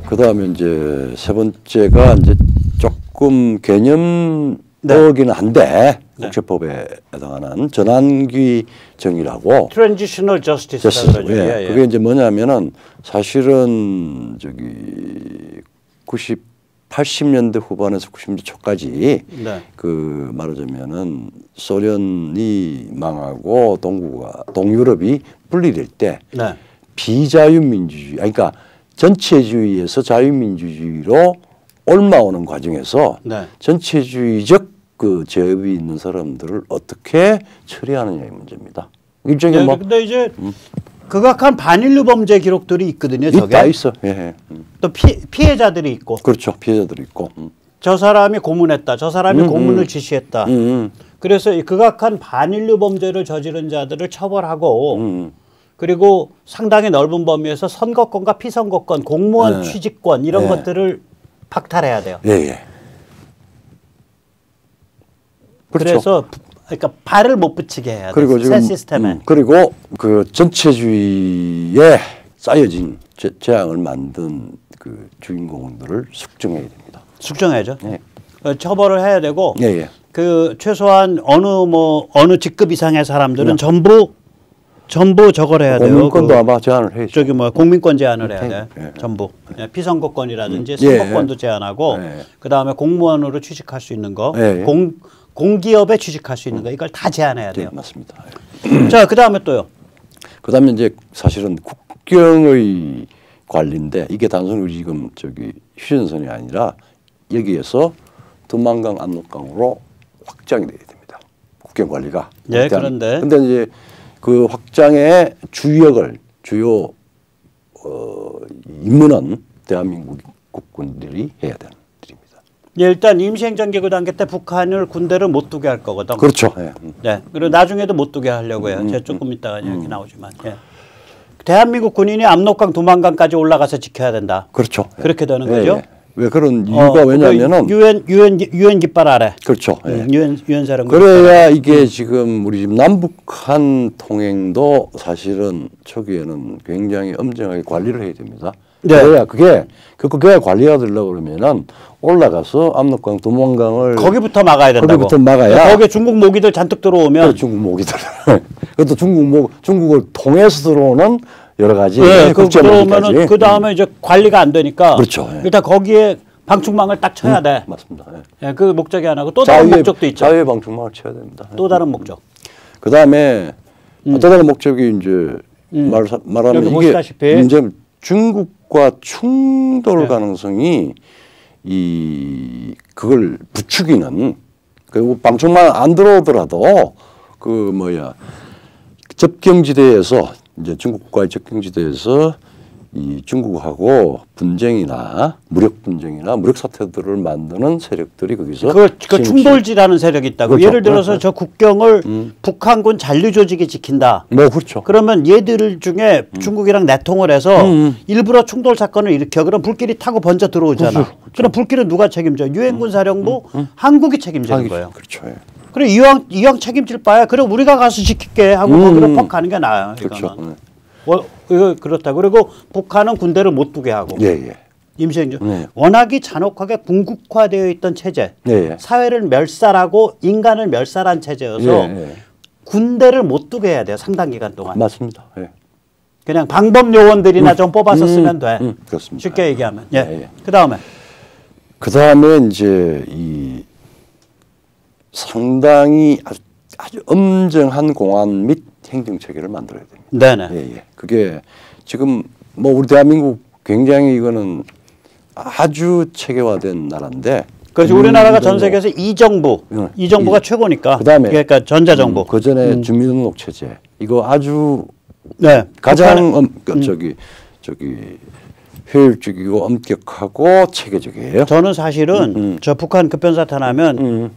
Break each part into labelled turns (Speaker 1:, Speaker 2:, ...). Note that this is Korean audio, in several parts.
Speaker 1: 그다음에 이제 세 번째가 이제 조금 개념
Speaker 2: 네.
Speaker 1: 이긴 한데
Speaker 2: 네.
Speaker 1: 국제법에 해당하는 전환규정이라고
Speaker 2: Transitional Justice라고 그러죠.
Speaker 1: 예.
Speaker 2: 예.
Speaker 1: 그게 이제 뭐냐면은 사실은 저기 80년대 후반에서 90년대 초까지
Speaker 2: 네.
Speaker 1: 그 말하자면은 소련이 망하고 동유럽이 분리될 때
Speaker 2: 네.
Speaker 1: 비자유민주주의, 그러니까 전체주의에서 자유민주주의로 옮아오는 과정에서
Speaker 2: 네.
Speaker 1: 전체주의적 그 제업이 있는 사람들을 어떻게 처리하느냐의 문제입니다. 일종의
Speaker 2: 네,
Speaker 1: 뭐
Speaker 2: 근데 이제 극악한 반인류 범죄 기록들이 있거든요. 저게
Speaker 1: 있다 있어. 예.
Speaker 2: 또 피해자들이 있고.
Speaker 1: 그렇죠. 피해자들이 있고.
Speaker 2: 저 사람이 고문했다. 저 사람이 고문을 지시했다. 그래서 이 극악한 반인류 범죄를 저지른 자들을 처벌하고 그리고 상당히 넓은 범위에서 선거권과 피선거권, 공무원 취직권 이런 것들을 박탈해야 돼요.
Speaker 1: 예. 그렇죠.
Speaker 2: 그래서 그러니까 발을 못 붙이게 해야 돼요.
Speaker 1: 그리고
Speaker 2: 새 시스템에.
Speaker 1: 그리고 그 전체주의에 쌓여진 재앙을 만든 그 주인공들을 숙정해야 됩니다.
Speaker 2: 숙정해야죠.
Speaker 1: 예.
Speaker 2: 처벌을 해야 되고
Speaker 1: 예.
Speaker 2: 그 최소한 어느 직급 이상의 사람들은 전부 저걸 해야 돼요.
Speaker 1: 공민권도 아마 제한을 해야죠.
Speaker 2: 저기 뭐 공민권 제한을 해야 돼.
Speaker 1: 예.
Speaker 2: 전부 피선거권이라든지 선거권도 제한하고 그 다음에 공무원으로 취직할 수 있는 거, 공기업에 취직할 수 있는 거 이걸 다 제한해야 돼요.
Speaker 1: 네, 맞습니다.
Speaker 2: 자, 그 다음에 또요.
Speaker 1: 그 다음에 이제 사실은 국경의 관리인데 이게 단순히 우리 지금 저기 휴전선이 아니라 여기에서 두만강 압록강으로 확장이 돼야 됩니다. 국경 관리가.
Speaker 2: 예, 그런데.
Speaker 1: 근데 이제 그 확장의 주요 임무는 대한민국 국군들이 해야 되는 일입니다.
Speaker 2: 예, 일단 임시행정기구 단계 때 북한을 군대를 못 두게 할 거거든.
Speaker 1: 그렇죠. 예.
Speaker 2: 네. 그리고 나중에도 못 두게 하려고 해요. 제가 조금 있다가 이야기 나오지만. 예. 대한민국 군인이 압록강, 두만강까지 올라가서 지켜야 된다.
Speaker 1: 그렇죠.
Speaker 2: 그렇게 되는 거죠.
Speaker 1: 왜 그런 이유가 왜냐면은
Speaker 2: 유엔 깃발 아래.
Speaker 1: 그렇죠.
Speaker 2: 유엔 사령부.
Speaker 1: 그래야 이게 지금 우리 지금 남북한 통행도 사실은 초기에는 굉장히 엄정하게 관리를 해야 됩니다.
Speaker 2: 네.
Speaker 1: 그래야 그게 관리가 되려고 그러면은 올라가서 압록강, 두만강을
Speaker 2: 거기부터 막아야 된다고.
Speaker 1: 거기부터 막아야.
Speaker 2: 거기에 중국 모기들 잔뜩 들어오면.
Speaker 1: 중국 모기들. 그것도 중국을 통해서 들어오는 여러 가지
Speaker 2: 그러면은 그 다음에 이제 관리가 안 되니까.
Speaker 1: 그렇죠.
Speaker 2: 일단 거기에 방충망을 딱 쳐야 돼.
Speaker 1: 맞습니다.
Speaker 2: 예, 그 목적이 하나고 또 다른 목적도 있죠.
Speaker 1: 자유의 방충망을 쳐야 됩니다.
Speaker 2: 또 다른 목적.
Speaker 1: 그 다음에 또 다른 목적이 이제 말하면 이게
Speaker 2: 보시다시피.
Speaker 1: 문제는 중국과 충돌 가능성이 그걸 부추기는 그리고 방충망 안 들어오더라도 접경지대에서 이제 중국과의 접경지대에서 이 중국하고 분쟁이나 무력 사태들을 만드는 세력들이 거기서
Speaker 2: 그 충돌지라는 세력이 있다고.
Speaker 1: 그렇죠.
Speaker 2: 예를 들어서 저 국경을 북한군 잔류 조직이 지킨다.
Speaker 1: 뭐 그렇죠.
Speaker 2: 그러면 얘들 중에 중국이랑 내통을 해서 일부러 충돌 사건을 일으켜. 그럼 불길이 타고 번져 들어오잖아.
Speaker 1: 그렇죠.
Speaker 2: 그럼 불길은 누가 책임져? 유엔군 사령부 한국이 책임지는 거예요.
Speaker 1: 그렇죠.
Speaker 2: 그래 이왕 책임질 바야. 그래 우리가 가서 지킬게 하고 거기로 퍽 가는 게 나아요.
Speaker 1: 그렇죠.
Speaker 2: 이거 그렇다. 그리고 북한은 군대를 못 두게 하고. 임시행정. 워낙이 잔혹하게 군국화되어 있던 체제. 사회를 멸살하고 인간을 멸살한 체제여서 군대를 못 두게 해야 돼요. 상당 기간 동안.
Speaker 1: 맞습니다.
Speaker 2: 그냥 방법 요원들이나 좀 뽑아서 쓰면 돼.
Speaker 1: 그렇습니다.
Speaker 2: 쉽게 얘기하면. 그다음에
Speaker 1: 이제 이 상당히 아주 엄정한 공안 및 행정 체계를 만들어야 됩니다.
Speaker 2: 네네.
Speaker 1: 그게 지금 뭐 우리 대한민국 굉장히 이거는 아주 체계화된 나라인데.
Speaker 2: 그렇지. 우리나라가 전 세계에서 이 정부가 최고니까.
Speaker 1: 그다음에
Speaker 2: 그러니까 전자정부.
Speaker 1: 그 전에 주민등록 체제 이거 아주
Speaker 2: 가장
Speaker 1: 효율적이고 엄격하고 체계적이에요.
Speaker 2: 저는 사실은 저 북한 급변사태 나면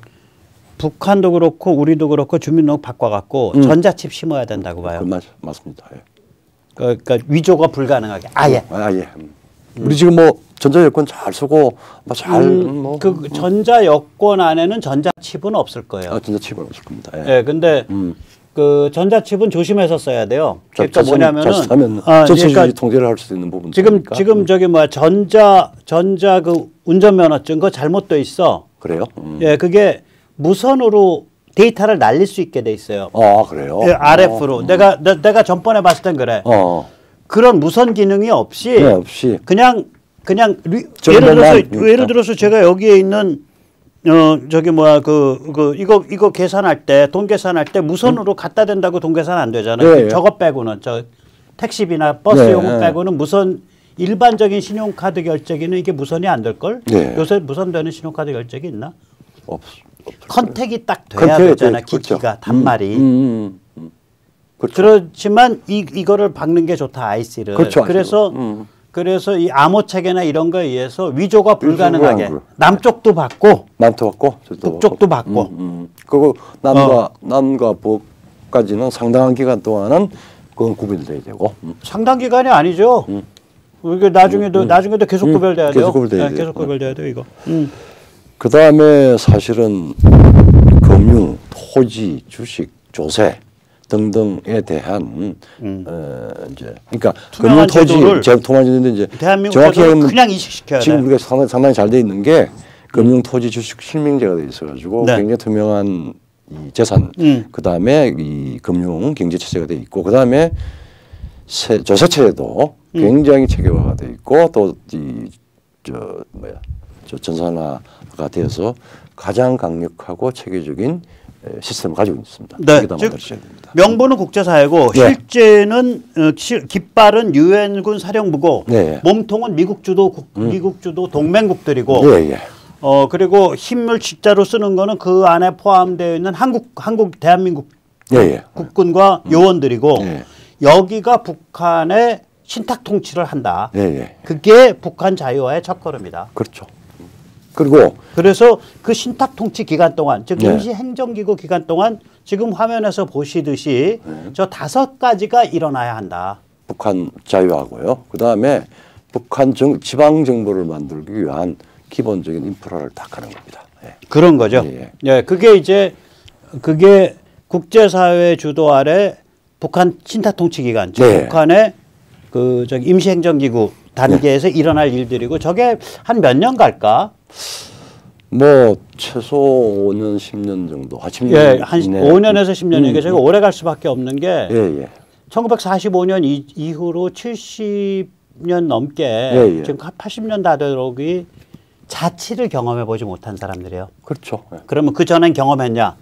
Speaker 2: 북한도 그렇고 우리도 그렇고 주민등록 바꿔갖고 전자칩 심어야 된다고 봐요.
Speaker 1: 맞습니다.
Speaker 2: 그러니까 위조가 불가능하게 아예.
Speaker 1: 우리 지금 뭐 전자 여권 잘 쓰고
Speaker 2: 그 전자 여권 안에는 전자칩은 없을 거예요.
Speaker 1: 전자칩은 없을 겁니다.
Speaker 2: 근데 그 전자칩은 조심해서 써야 돼요. 그러니까
Speaker 1: 자칫하면
Speaker 2: 뭐냐면은
Speaker 1: 전체주의
Speaker 2: 그러니까
Speaker 1: 통제를 할 수 있는 부분.
Speaker 2: 지금 저기 뭐야 전자 그 운전면허증 그거 잘못돼 있어.
Speaker 1: 그래요?
Speaker 2: 예, 그게 무선으로 데이터를 날릴 수 있게 돼 있어요.
Speaker 1: 아, 그래요?
Speaker 2: 예, RF로. 내가 전번에 봤을 땐 그래. 그런 무선 기능이 없이
Speaker 1: 네, 없이
Speaker 2: 그냥 예를 들어서 제가 여기에 있는 저기 뭐야 이거 계산할 때 돈 계산할 때 무선으로 갖다 댄다고 돈 계산 안 되잖아요.
Speaker 1: 네,
Speaker 2: 저거 빼고는 저 택시비나 버스
Speaker 1: 네,
Speaker 2: 요금 빼고는 무선 일반적인 신용카드 결제기는 이게 무선이 안 될 걸?
Speaker 1: 네.
Speaker 2: 요새 무선되는 신용카드 결제기 있나? 컨택이 딱 돼야
Speaker 1: 컨택이
Speaker 2: 되잖아.
Speaker 1: 그렇죠.
Speaker 2: 기기가 단말이.
Speaker 1: 그렇죠.
Speaker 2: 그렇지만 이거를 박는 게 좋다 IC를.
Speaker 1: 그렇죠.
Speaker 2: 그래서 이 암호 체계나 이런 거에 의해서 위조가 불가능하게 남쪽도 받고 북쪽도 받고
Speaker 1: 그리고 남과 북까지는 상당한 기간 동안은 그건 구별돼야 되고
Speaker 2: 상당 기간이 아니죠. 이게 나중에도 계속 구별돼야 돼요. 계속 구별돼야 돼요 이거.
Speaker 1: 그 다음에 사실은 금융, 토지, 주식, 조세 등등에 대한 이제 그러니까 금융 토지 투명한 제도인데 이제
Speaker 2: 정확히 그냥 이식시켜야 돼.
Speaker 1: 지금 우리가 상당히 잘 돼 있는 게 금융 토지 주식 실명제가 돼 있어가지고
Speaker 2: 네.
Speaker 1: 굉장히 투명한 이 재산 그 다음에 이 금융 경제 체제가 돼 있고 그 다음에 조세 체제도 굉장히 체계화가 돼 있고 또 이 전산화가 되어서 가장 강력하고 체계적인 시스템을 가지고 있습니다.
Speaker 2: 네, 즉 명분은 국제사회고
Speaker 1: 네.
Speaker 2: 실제는 깃발은 유엔군 사령부고
Speaker 1: 네.
Speaker 2: 몸통은 미국 주도 동맹국들이고
Speaker 1: 예, 예.
Speaker 2: 그리고 힘을 진짜로 쓰는 거는 그 안에 포함되어 있는 한국 대한민국
Speaker 1: 예.
Speaker 2: 국군과 요원들이고
Speaker 1: 예.
Speaker 2: 여기가 북한의 신탁 통치를 한다.
Speaker 1: 예.
Speaker 2: 그게 북한 자유화의 첫걸음이다.
Speaker 1: 그렇죠. 그리고
Speaker 2: 그래서 그 신탁 통치 기간 동안 즉
Speaker 1: 네.
Speaker 2: 임시 행정기구 기간 동안 지금 화면에서 보시듯이 저 5가지가 일어나야 한다.
Speaker 1: 북한 자유하고요. 그 다음에 북한 지방 정부를 만들기 위한 기본적인 인프라를 다 가는 겁니다. 예.
Speaker 2: 그런 거죠. 예, 그게 국제사회 주도 아래 북한 신탁 통치 기간, 즉
Speaker 1: 네.
Speaker 2: 북한의 그 저기 임시 행정기구 단계에서 일어날 일들이고 저게 한 몇 년 갈까?
Speaker 1: 뭐 최소 5년 10년 정도. 10년
Speaker 2: 예, 한 5년에서 10년이니까 저게 오래 갈 수밖에 없는 게 1945년 이후로 70년 넘게 지금 80년 다 되도록이 자치를 경험해 보지 못한 사람들이에요.
Speaker 1: 그렇죠.
Speaker 2: 그러면 그 전엔 경험했냐?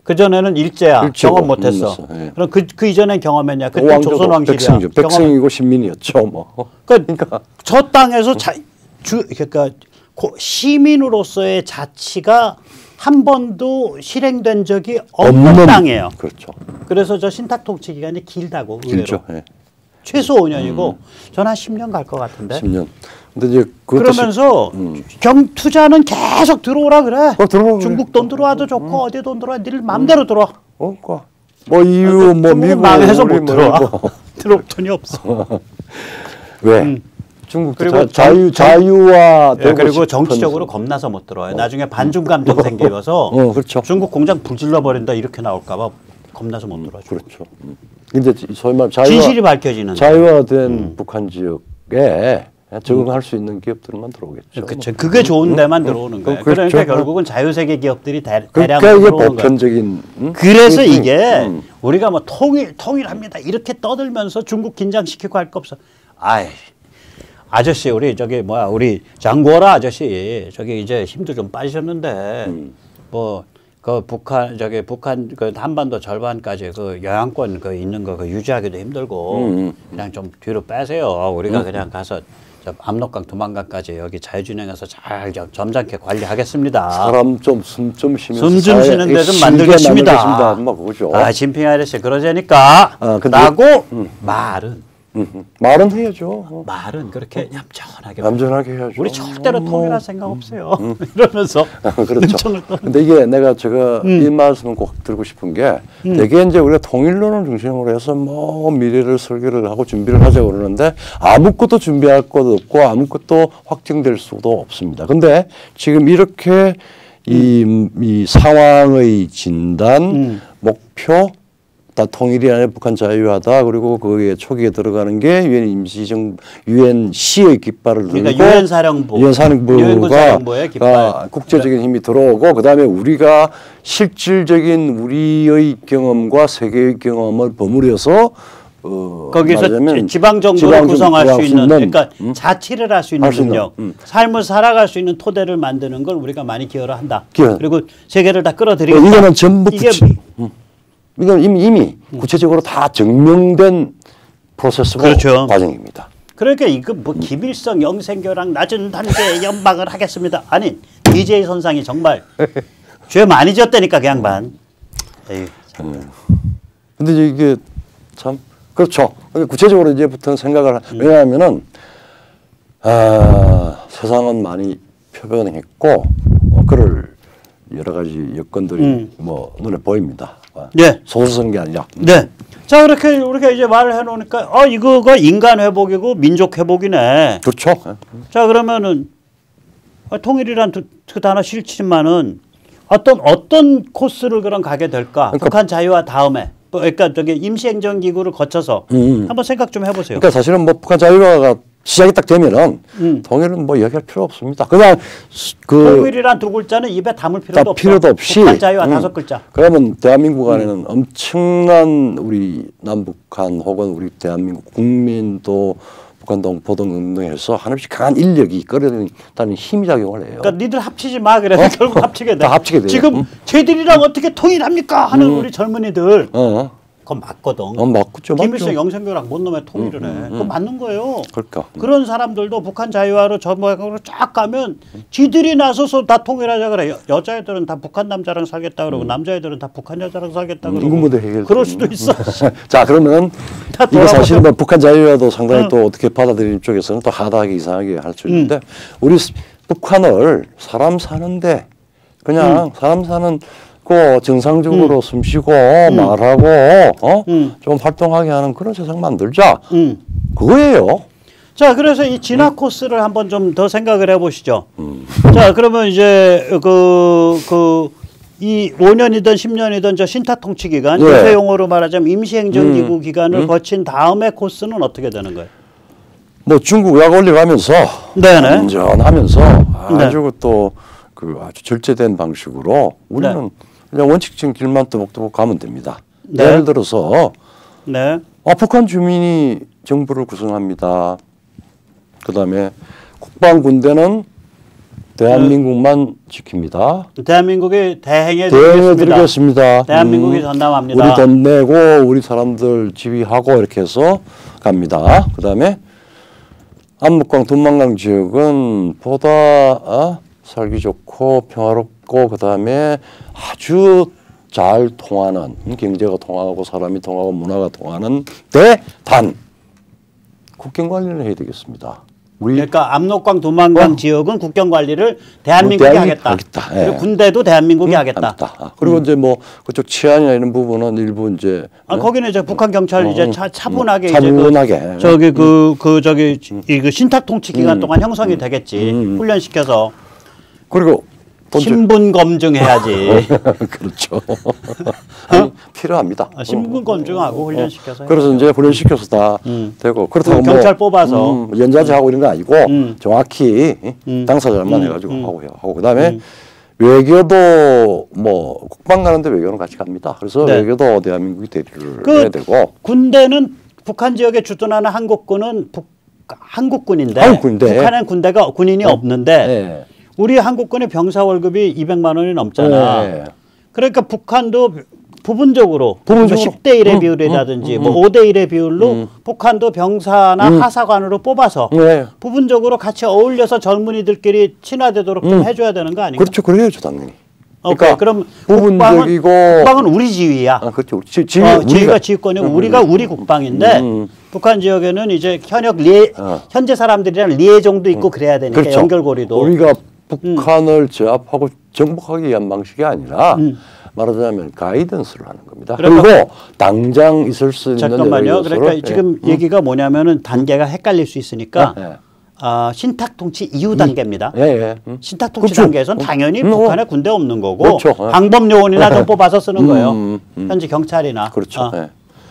Speaker 2: 그 전에는 일제야 경험 못했어. 그럼 그 이전엔 경험했냐? 그때 조선 왕실이야.
Speaker 1: 백성이고 신민이었죠. 뭐.
Speaker 2: 그러니까 저 땅에서 그러니까 시민으로서의 자치가 한 번도 실행된 적이 없는 땅이에요.
Speaker 1: 그렇죠.
Speaker 2: 그래서 저 신탁 통치 기간이 길다고.
Speaker 1: 길죠. 예.
Speaker 2: 최소 5년이고 전 한 10년 갈 것 같은데.
Speaker 1: 10년. 근데 이제
Speaker 2: 그러면서 투자는 계속 들어오라 그래. 중국 돈 들어와도 좋고 어디 돈 들어와 네 마음대로 들어와.
Speaker 1: 뭐 EU 뭐 미국
Speaker 2: 망해서 못 들어와. 들어올 돈이 없어.
Speaker 1: 왜? 중국 그리고 자유화 되고
Speaker 2: 그리고 정치적으로 겁나서 못 들어와요. 나중에 반중 감정 생기면서
Speaker 1: 그렇죠.
Speaker 2: 중국 공장 불질러 버린다 이렇게 나올까봐 겁나서 못 들어와죠.
Speaker 1: 그렇죠. 근데 소위 말
Speaker 2: 진실이 밝혀지는
Speaker 1: 자유화된 북한 지역에 적응할 수 있는 기업들만 들어오겠죠.
Speaker 2: 그렇죠. 그게 좋은 데만 들어오는 거예요.
Speaker 1: 그렇죠.
Speaker 2: 그러니까 결국은 자유세계 기업들이 대량으로
Speaker 1: 그러니까
Speaker 2: 들어오는
Speaker 1: 보편적인
Speaker 2: 거예요. 그래서 이게 우리가 뭐 통일합니다 이렇게 떠들면서 중국 긴장시키고 할 거 없어. 아저씨 우리 우리 장고라 아저씨 저기 이제 힘도 좀 빠지셨는데 뭐 그 북한 그 한반도 절반까지 그 영향권 있는 거 유지하기도 힘들고 그냥 좀 뒤로 빼세요. 우리가 그냥 가서 압록강 두만강까지 여기 자유진행해서 잘 점잖게 관리하겠습니다.
Speaker 1: 사람 좀 숨 좀 쉬면서
Speaker 2: 숨 좀 쉬는 데 좀 만들겠습니다.
Speaker 1: 그거죠.
Speaker 2: 진핑 아저씨 그러자니까 라고 말은
Speaker 1: 해야죠.
Speaker 2: 말은 그렇게 얌전하게
Speaker 1: 해야죠.
Speaker 2: 우리 절대로 통일할 생각 없어요. 이러면서
Speaker 1: 그렇죠. 근데 이게 제가 이 말씀을 꼭 드리고 싶은 게 되게 이제 우리가 통일론을 중심으로 해서 뭐 미래를 설계를 하고 준비를 하자고 그러는데 아무것도 준비할 것도 없고 아무것도 확정될 수도 없습니다. 근데 지금 이렇게 이 상황의 진단, 목표, 다 통일이 아니라 북한 자유화다. 그리고 거기에 초기에 들어가는 게 유엔 임시정 UNC의 깃발을 들고
Speaker 2: 그러니까 유엔 사령부,
Speaker 1: 유엔사령부가
Speaker 2: 깃발.
Speaker 1: 국제적인 힘이 들어오고 그다음에 우리가 실질적인 우리의 경험과 세계의 경험을 버무려서
Speaker 2: 거기서 지방 정부를 구성할 수 있는 그러니까 자치를 할 수 있는 능력, 삶을 살아갈 수 있는 토대를 만드는 걸 우리가 많이 기여를 한다. 그리고 세계를 다 끌어들이겠다.
Speaker 1: 이거는 전부 이건 이미 구체적으로 다 증명된 프로세스고
Speaker 2: 그렇죠.
Speaker 1: 과정입니다.
Speaker 2: 그러니까 이거 뭐 김일성 영생교랑 낮은 단계의 연방을 하겠습니다. 아니 DJ 선상이 정말 죄 많이 지었다니까 그 양반.
Speaker 1: 근데 이게 참 그렇죠. 구체적으로 이제부터 생각을 왜냐하면은 세상은 많이 표변했고 그럴 여러 가지 여건들이 뭐 눈에 보입니다.
Speaker 2: 네.
Speaker 1: 소수성이 게 아니라.
Speaker 2: 네. 자 그렇게 우리가 이제 말을 해놓으니까 이거가 인간 회복이고 민족 회복이네.
Speaker 1: 그렇죠.
Speaker 2: 자 그러면은 통일이란 그 단어 싫지만은 어떤 코스를 그럼 가게 될까? 그러니까 북한 자유화 다음에. 그러니까 저기 임시행정기구를 거쳐서 한번 생각 좀 해보세요.
Speaker 1: 그러니까 사실은 뭐 북한 자유화가 시작이 딱 되면은 통일은 뭐 얘기할 필요 없습니다. 그냥
Speaker 2: 통일이란 두 글자는 입에 담을 필요도
Speaker 1: 없이
Speaker 2: 북한 자유화 5글자.
Speaker 1: 그러면 대한민국 안에는 엄청난 우리 남북한 혹은 우리 대한민국 국민도 북한 동포동 운동에서 한없이 강한 인력이 끌어들인다는 힘이 작용을 해요.
Speaker 2: 그러니까 니들 합치지 마 그래서 결국 합치게 돼.
Speaker 1: 다 합치게 돼요.
Speaker 2: 지금 쟤들이랑 어떻게 통일합니까 하는 우리 젊은이들. 그건 맞거든.
Speaker 1: 맞죠.
Speaker 2: 김일성 영생교랑 뭔 놈의 통일을 해. 그건 맞는 거예요.
Speaker 1: 그러니까.
Speaker 2: 그런 사람들도 북한 자유화로 전방으로 쫙 가면 지들이 나서서 다 통일하자 그래. 여자애들은 다 북한 남자랑 살겠다 그러고 남자애들은 다 북한 여자랑 살겠다 그러고. 그럴 수도 있어.
Speaker 1: 자 그러면 이거 사실 뭐 북한 자유화도 상당히 또 어떻게 받아들이는 쪽에서는 또 하다하게 이상하게 할 수 있는데 우리 북한을 사람 사는데 그냥 사람 사는 정상적으로 숨 쉬고 말하고 좀 활동하게 하는 그런 세상 만들자. 그거예요.
Speaker 2: 자, 그래서 이 진화 코스를 한번 좀 더 생각을 해보시죠. 자, 그러면 이제 이 5년이든 10년이든 저 신타통치 기간, 요새 용어로 말하자면 임시행정기구 기간을 거친 다음에 코스는 어떻게 되는 거예요?
Speaker 1: 뭐 중국 약 올려가면서 안전하면서 아주 또 아주 절제된 방식으로 우리는 그냥 원칙적인 길만 또박또박 가면 됩니다. 예를 들어서 북한 주민이 정부를 구성합니다. 그다음에 국방군대는 대한민국만 지킵니다.
Speaker 2: 대한민국이 대행해
Speaker 1: 드리겠습니다.
Speaker 2: 대한민국이 전담합니다.
Speaker 1: 우리 돈 내고 우리 사람들 지휘하고 이렇게 해서 갑니다. 그다음에 압록강 돈만강 지역은 보다 살기 좋고 평화롭고 그다음에 아주 잘 통하는 경제가 통하고 사람이 통하고 문화가 통하는 단 국경 관리를 해야 되겠습니다.
Speaker 2: 그러니까 압록강 도만강 지역은 국경 관리를 대한민국이 하겠다. 그리고 군대도 대한민국이 하겠다.
Speaker 1: 그리고 이제 뭐 그쪽 치안이나 이런 부분은 일부 이제
Speaker 2: 거기는 이제 북한 경찰 이제 차분하게
Speaker 1: 차분하게
Speaker 2: 이 신탁 통치 기간 동안 형성이 되겠지. 훈련시켜서.
Speaker 1: 그리고
Speaker 2: 신분 검증해야지.
Speaker 1: 그렇죠. 필요합니다.
Speaker 2: 신분 검증하고 훈련시켜서.
Speaker 1: 그래서 이제 훈련시켜서 다 되고 그렇다고
Speaker 2: 경찰 뽑아서
Speaker 1: 연좌제하고 이런 거 아니고 정확히 당사자만 해가지고 하고 그다음에 외교도 뭐 국방 가는데 외교는 같이 갑니다. 그래서 외교도 대한민국이 대리를 해야 되고
Speaker 2: 군대는 북한 지역에 주둔하는 한국군은 한국군인데 북한은 군인이 없는데. 우리 한국군의 병사 월급이 200만 원이 넘잖아. 그러니까 북한도 부분적으로 10대 1의 비율이라든지 뭐 5대 1의 비율로 북한도 병사나 하사관으로 뽑아서 부분적으로 같이 어울려서 젊은이들끼리 친화되도록 좀 해줘야 되는 거 아닌가?
Speaker 1: 그렇죠. 그래야죠 당연히.
Speaker 2: 그러니까 그럼
Speaker 1: 부분적이고
Speaker 2: 국방은 우리 지위야.
Speaker 1: 그렇죠.
Speaker 2: 지위가 지휘권이고 우리가 우리 국방인데 북한 지역에는 이제 현재 사람들이랑 리에종도 있고 그래야 되니까
Speaker 1: 그렇죠.
Speaker 2: 연결고리도.
Speaker 1: 우리가 북한을 제압하고 정복하기 위한 방식이 아니라 말하자면 가이던스를 하는 겁니다. 그리고 당장 있을 수 있는
Speaker 2: 잠깐만요. 그러니까 지금 얘기가 뭐냐면은 단계가 헷갈릴 수 있으니까 신탁 통치 이후 단계입니다.
Speaker 1: 예, 예.
Speaker 2: 신탁 통치
Speaker 1: 그렇죠.
Speaker 2: 단계에서는 당연히 북한에 군대 없는 거고
Speaker 1: 그렇죠.
Speaker 2: 방법 요원이나 좀 뽑아서 쓰는 거예요. 현지 경찰이나.
Speaker 1: 그렇죠. 예.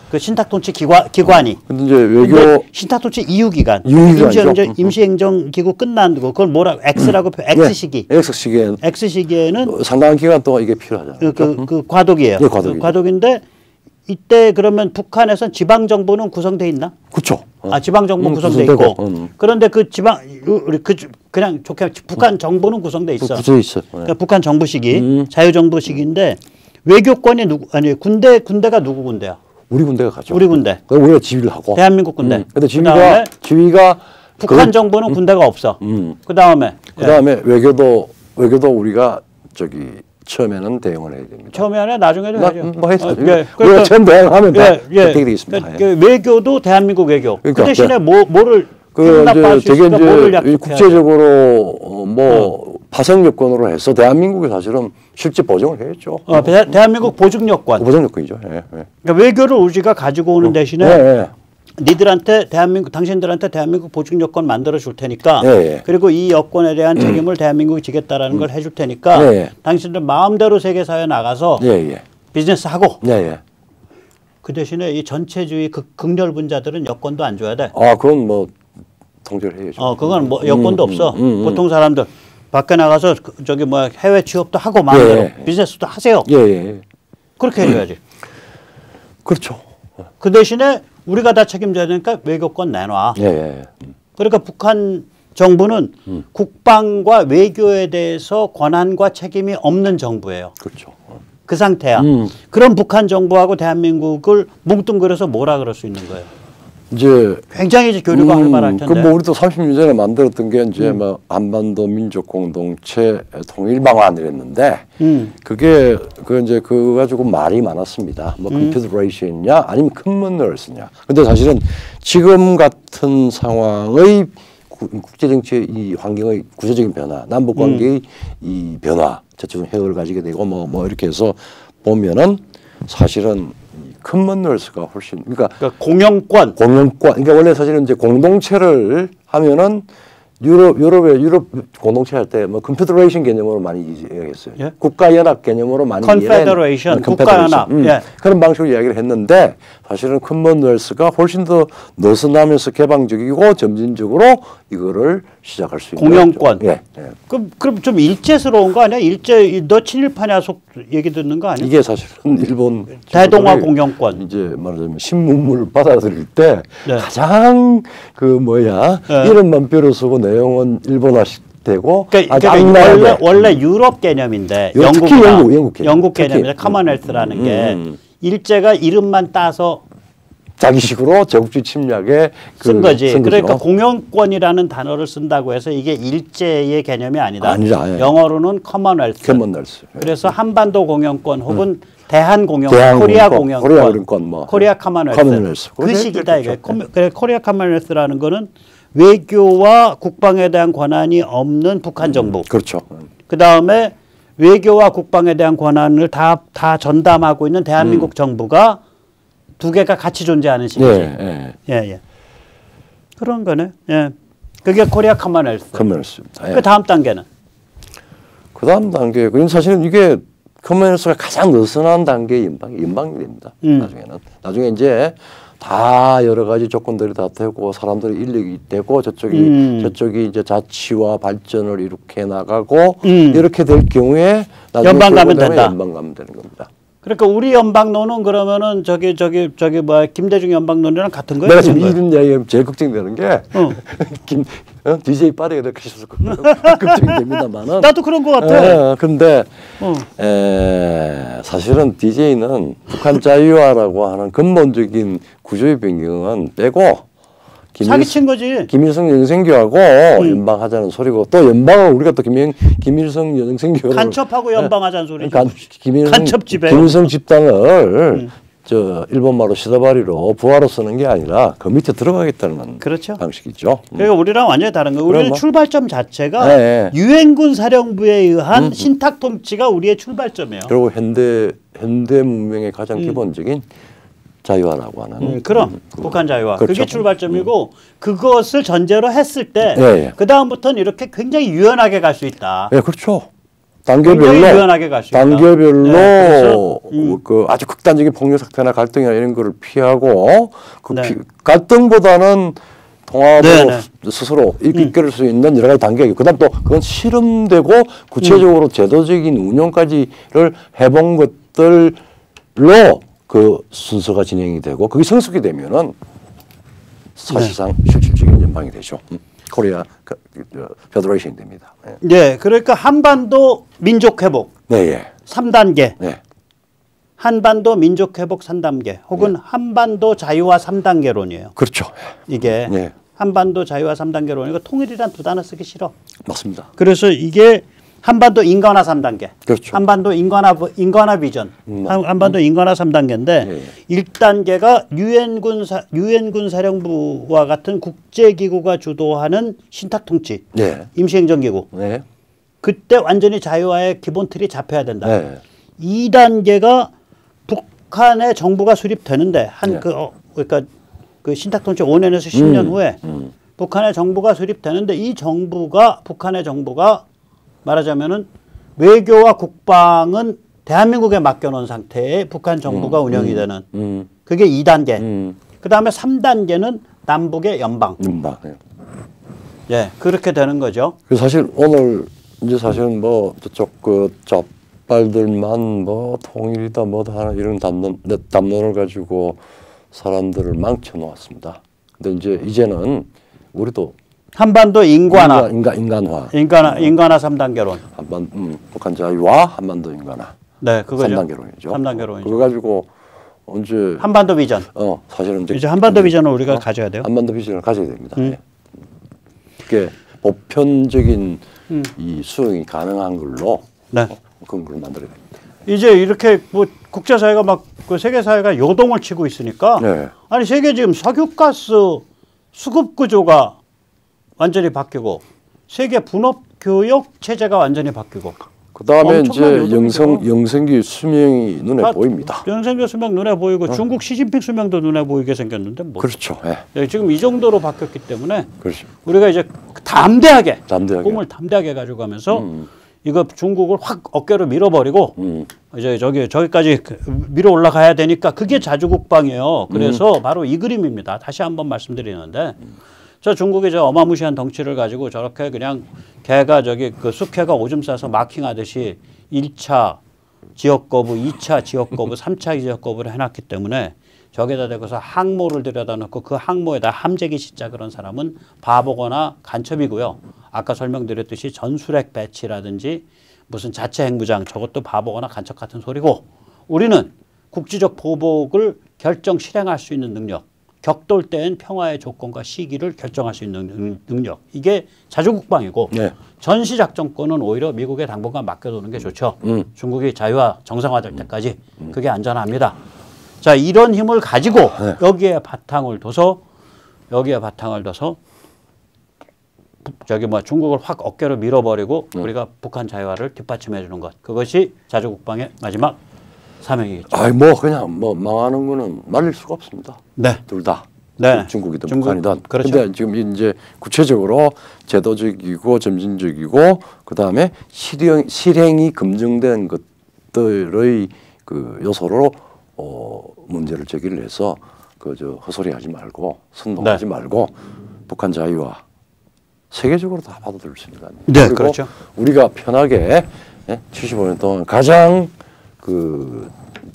Speaker 2: 그 신탁 통치 기관이.
Speaker 1: 근데 이제 외교
Speaker 2: 신탁 통치 이후 기간.
Speaker 1: 기간이죠.
Speaker 2: 임시행정 기구 끝난 거. 그걸 뭐라 X라고 X 시기.
Speaker 1: X 시기엔
Speaker 2: X 시기에는
Speaker 1: 상당한 기간 동안 이게 필요하잖아요.
Speaker 2: 그 과도기예요.
Speaker 1: 네, 과도기.
Speaker 2: 과도기인데 이때 그러면 북한에선 지방 정부는 구성돼 있나?
Speaker 1: 그렇죠.
Speaker 2: 지방 정부 구성돼
Speaker 1: 구성되고,
Speaker 2: 있고. 그런데 그 지방 우리 그냥 좋게 북한 정부는 구성돼 있어.
Speaker 1: 구성돼 있어.
Speaker 2: 그러니까 북한 정부 시기, 자유정부 시기인데 외교권이 군대가 누구 군대야?
Speaker 1: 우리 군대가 가죠.
Speaker 2: 우리 군대.
Speaker 1: 우리가 지휘를 하고.
Speaker 2: 대한민국 군대.
Speaker 1: 근데 지휘가
Speaker 2: 북한 정부는 군대가 없어. 그다음에
Speaker 1: 외교도 우리가 처음에는 대응을 해야 됩니다.
Speaker 2: 처음에는 나중에도 해야죠.
Speaker 1: 뭐 했어.
Speaker 2: 그러니까
Speaker 1: 우리가 처음 대응하면 혜택이 되겠습니다.
Speaker 2: 외교도 대한민국 외교.
Speaker 1: 그러니까,
Speaker 2: 그 대신에 뭐를
Speaker 1: 이제 되게 이제 국제적으로
Speaker 2: 어.
Speaker 1: 파생 요건으로 해서 대한민국이 사실은 실제 보증을 해야죠.
Speaker 2: 대한민국 보증 요건.
Speaker 1: 보증 요건이죠. 예, 예.
Speaker 2: 그러니까 외교를 우리가 가지고 오는 대신에
Speaker 1: 예.
Speaker 2: 니들한테 당신들한테 대한민국 보증 여건 만들어 줄 테니까
Speaker 1: 예.
Speaker 2: 그리고 이 여건에 대한 책임을 대한민국이 지겠다라는 걸 해줄 테니까
Speaker 1: 예.
Speaker 2: 당신들 마음대로 세계사회에 나가서 비즈니스 하고 그 대신에 이 전체주의 극렬분자들은 여건도 안 줘야 돼.
Speaker 1: 그건 뭐 통제를 해야죠.
Speaker 2: 그건 뭐 여건도 없어. 보통 사람들 밖에 나가서 해외 취업도 하고 마음대로 비즈니스도 하세요. 그렇게 해줘야지.
Speaker 1: 그렇죠.
Speaker 2: 그 대신에 우리가 다 책임져야 되니까 외교권 내놔. 그러니까 북한 정부는 국방과 외교에 대해서 권한과 책임이 없는 정부예요.
Speaker 1: 그렇죠.
Speaker 2: 그 상태야. 그런 북한 정부하고 대한민국을 뭉뚱그려서 뭐라 그럴 수 있는 거예요?
Speaker 1: 이제
Speaker 2: 굉장히 이제 교류가 활발할 텐데.
Speaker 1: 뭐 우리도 30년 전에 만들었던 게 이제 뭐 한반도 민족 공동체 통일 방안이랬는데 그게 이제 그거 가지고 말이 많았습니다. 뭐 컨페더레이션이냐 아니면 커먼웰스냐. 근데 사실은 지금 같은 상황의 국제 정치의 이 환경의 구조적인 변화, 남북 관계의 이 변화, 저쪽은 핵을 가지게 되고 뭐 이렇게 해서 보면은 사실은 커먼웰스가 훨씬 그러니까 공영권 그러니까 원래 사실은 이제 공동체를 하면은 유럽 공동체 할 때 뭐 컨페더레이션 개념으로 많이 이야기했어요.
Speaker 2: 예?
Speaker 1: 국가연합 개념으로 많이
Speaker 2: 컨페더레이션 국가연합
Speaker 1: 그런 방식으로 이야기를 했는데 사실은 커먼웰스가 훨씬 더 느슨하면서 개방적이고 점진적으로 이거를 시작할 수 있는
Speaker 2: 공영권. 그럼 좀 일제스러운 거 아니야? 너 친일파냐 속 얘기 듣는 거 아니야?
Speaker 1: 이게 사실은 일본
Speaker 2: 대동아 공영권
Speaker 1: 이제 말하자면 신문물을 받아들일 때 가장 이름만 뼈를 쓰고 내용은 일본화식 되고
Speaker 2: 그러니까 원래 유럽 개념인데 영국 개념인데 커먼웰스라는 게 일제가 이름만 따서
Speaker 1: 자기식으로 제국주의 침략에
Speaker 2: 쓴 거지. 그러니까 공영권이라는 단어를 쓴다고 해서 이게 일제의 개념이 아니다. 영어로는 커먼웰스. 그래서 한반도 공영권 혹은 대한 공영권, 코리아 공영권, 코리아 커먼웰스. 그 식이다 이게. 그래 코리아 커먼웰스라는 거는 외교와 국방에 대한 권한이 없는 북한 정부.
Speaker 1: 그렇죠.
Speaker 2: 그 다음에 외교와 국방에 대한 권한을 다 전담하고 있는 대한민국 정부가 두 개가 같이 존재하는 식이지. 그런 거네. 그게 코리아 커먼웰스. 그 다음 단계는?
Speaker 1: 그 다음 단계, 사실은 이게 커먼웰스가 가장 느슨한 단계의 연방이 됩니다. 나중에 이제 다 여러 가지 조건들이 다 되고 사람들의 인력이 되고 저쪽이 이제 자치와 발전을 이렇게 나가고 이렇게 될 경우에
Speaker 2: 연방 가면 된다.
Speaker 1: 연방 가면 되는 겁니다.
Speaker 2: 그러니까 우리 연방론은 그러면은 김대중 연방론이랑 같은 거예요?
Speaker 1: 내가 지금 이런 이야기 제일 걱정되는 게 DJ 빠르게 이렇게 하셔서 걱정이 됩니다만은
Speaker 2: 나도 그런 것 같아.
Speaker 1: 그런데 사실은 DJ는 북한 자유화라고 하는 근본적인 구조의 변경은 빼고
Speaker 2: 사기친 거지.
Speaker 1: 김일성 영생교하고 연방하자는 소리고 또 연방을 우리가 또 김일성 영생교를
Speaker 2: 간첩하고 연방하자는 소리죠.
Speaker 1: 간첩 집에 김일성 집단을 일본말로 시다바리로 부하로 쓰는 게 아니라 그 밑에 들어가겠다는 방식이죠.
Speaker 2: 그러니까 우리랑 완전히 다른 거예요. 우리는 출발점 자체가 유엔군 사령부에 의한 신탁 통치가 우리의 출발점이에요.
Speaker 1: 그리고 현대 문명의 가장 기본적인 자유화라고 하는.
Speaker 2: 그럼 북한 자유화.
Speaker 1: 그렇죠.
Speaker 2: 그게 출발점이고 그것을 전제로 했을 때
Speaker 1: 예.
Speaker 2: 그 다음부터는 이렇게 굉장히 유연하게 갈 수 있다.
Speaker 1: 예, 그렇죠.
Speaker 2: 굉장히 유연하게 갈 수 있다.
Speaker 1: 단계별로
Speaker 2: 네, 그래서,
Speaker 1: 그 아주 극단적인 폭력 사태나 갈등이나 이런 거를 피하고 그
Speaker 2: 네.
Speaker 1: 갈등보다는 통합으로
Speaker 2: 네,
Speaker 1: 스스로 이끌 수 있는 여러 가지 단계가 있고 그다음 또 그건 실험되고 구체적으로 제도적인 운영까지를 해본 것들로 그 순서가 진행이 되고 그게 성숙이 되면은 사실상 실질적인 연방이 되죠. 코리아 페더레이션이 됩니다. 예.
Speaker 2: 네, 그러니까 한반도 민족 회복
Speaker 1: 네, 예.
Speaker 2: 3단계.
Speaker 1: 네.
Speaker 2: 한반도 민족 회복 3단계 혹은 한반도 자유화 3단계론이에요.
Speaker 1: 그렇죠.
Speaker 2: 이게
Speaker 1: 네.
Speaker 2: 한반도 자유화 3단계론이고 통일이란 두 단어 쓰기 싫어.
Speaker 1: 맞습니다.
Speaker 2: 그래서 이게 한반도 인간화 3단계.
Speaker 1: 그렇죠.
Speaker 2: 한반도 인간화 비전. 한반도 인간화 3단계인데
Speaker 1: 예.
Speaker 2: 1단계가 유엔군 사령부와 같은 국제기구가 주도하는 신탁통치.
Speaker 1: 네.
Speaker 2: 임시행정기구.
Speaker 1: 네.
Speaker 2: 그때 완전히 자유화의 기본 틀이 잡혀야 된다.
Speaker 1: 네.
Speaker 2: 2단계가 북한의 정부가 수립되는데
Speaker 1: 네.
Speaker 2: 그러니까 그 신탁통치 5년에서 10년 후에 북한의 정부가 수립되는데 이 정부가 북한의 정부가 말하자면은 외교와 국방은 대한민국에 맡겨놓은 상태의 북한 정부가 운영이 되는 그게 2단계. 그다음에 3단계는 남북의 연방.
Speaker 1: 연방. 네.
Speaker 2: 예, 그렇게 되는 거죠.
Speaker 1: 그 사실 오늘 이제 사실은 뭐 저쪽 그 잡발들만 뭐 통일이다 뭐다 하는 이런 담론을 가지고 사람들을 망쳐 놓았습니다. 근데 이제는 우리도
Speaker 2: 한반도 인간화.
Speaker 1: 인간화
Speaker 2: 3단계론.
Speaker 1: 북한 자유화 한반도 인간화.
Speaker 2: 네, 그거죠.
Speaker 1: 3단계론이죠.
Speaker 2: 3단계론이죠.
Speaker 1: 그거 가지고 언제
Speaker 2: 한반도 비전.
Speaker 1: 사실은
Speaker 2: 이제 한반도 비전을 우리가 가져야 돼요.
Speaker 1: 한반도 비전을 가져야 됩니다. 예. 그게 보편적인 이 수용이 가능한 걸로
Speaker 2: 네.
Speaker 1: 그런 걸 만들어야 됩니다.
Speaker 2: 이제 이렇게 뭐 국제사회가 막 그 세계사회가 요동을 치고 있으니까
Speaker 1: 네.
Speaker 2: 아니 세계 지금 석유가스 수급 구조가 완전히 바뀌고 세계 분업 교역 체제가 완전히 바뀌고
Speaker 1: 그다음에 이제
Speaker 2: 엄청난 요동이죠.
Speaker 1: 영생기 수명이 눈에 보입니다.
Speaker 2: 영생교 수명 눈에 보이고 중국 시진핑 수명도 눈에 보이게 생겼는데 뭐
Speaker 1: 그렇죠. 예.
Speaker 2: 네, 지금 이 정도로 바뀌었기 때문에
Speaker 1: 그렇죠.
Speaker 2: 우리가 이제 담대하게
Speaker 1: 꿈을
Speaker 2: 담대하게 가지고 가면서 이거 중국을 확 어깨로 밀어버리고 이제 저기까지 밀어 올라가야 되니까 그게 자주국방이에요. 그래서 바로 이 그림입니다. 다시 한번 말씀드리는데 저 중국이 저 어마무시한 덩치를 가지고 저렇게 그냥 개가 그 숙회가 오줌 싸서 마킹하듯이 1차 지역 거부, 2차 지역 거부, 3차 지역 거부를 해놨기 때문에 저기다 대고서 항모를 들여다 놓고 그 항모에다 함재기 싣자 그런 사람은 바보거나 간첩이고요. 아까 설명드렸듯이 전술핵 배치라든지 무슨 자체 핵무장 저것도 바보거나 간첩 같은 소리고 우리는 국지적 보복을 결정 실행할 수 있는 능력 격돌된 평화의 조건과 시기를 결정할 수 있는 능력 이게 자주국방이고
Speaker 1: 네.
Speaker 2: 전시작전권은 오히려 미국에 당분간 맡겨두는 게 좋죠. 중국이 자유화 정상화될 때까지 그게 안전합니다. 자 이런 힘을 가지고 여기에 바탕을 둬서 저기 뭐 중국을 확 어깨로 밀어버리고 우리가 북한 자유화를 뒷받침해 주는 것 그것이 자주국방의 마지막 사명이겠죠.
Speaker 1: 아이 뭐 그냥 뭐 망하는 거는 말릴 수가 없습니다.
Speaker 2: 네.
Speaker 1: 둘 다.
Speaker 2: 네.
Speaker 1: 중국이든 북한이든.
Speaker 2: 그렇죠.
Speaker 1: 근데 지금 이제 구체적으로 제도적이고 점진적이고 그다음에 실행이 검증된 것들의 그 요소로 문제를 제기를 해서 그저 헛소리하지 말고 선동하지 말고 북한 자유화 세계적으로 다 받아들일 수 있는 거 아니에요.
Speaker 2: 네,
Speaker 1: 그리고
Speaker 2: 그렇죠.
Speaker 1: 우리가 편하게 75년 동안 가장 그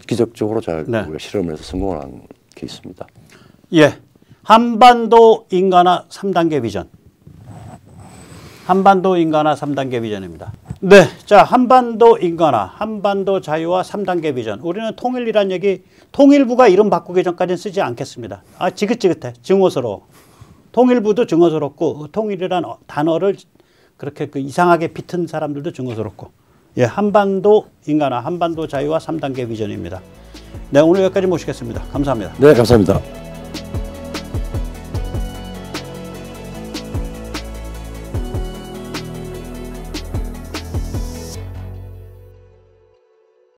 Speaker 1: 기적적으로 잘 우리가 실험을 해서 성공을 한 케이스입니다.
Speaker 2: 예, 한반도 인간화 3단계 비전. 한반도 인간화 3단계 비전입니다. 네, 자 한반도 인간화, 한반도 자유화 3단계 비전. 우리는 통일이란 얘기, 통일부가 이름 바꾸기 전까지는 쓰지 않겠습니다. 아 지긋지긋해, 증오스러워. 통일부도 증오스럽고 통일이란 단어를 그렇게 그 이상하게 비튼 사람들도 증오스럽고. 예, 한반도 인간화, 한반도 자유화 3단계 비전입니다. 네, 오늘 여기까지 모시겠습니다. 감사합니다.
Speaker 1: 네, 감사합니다.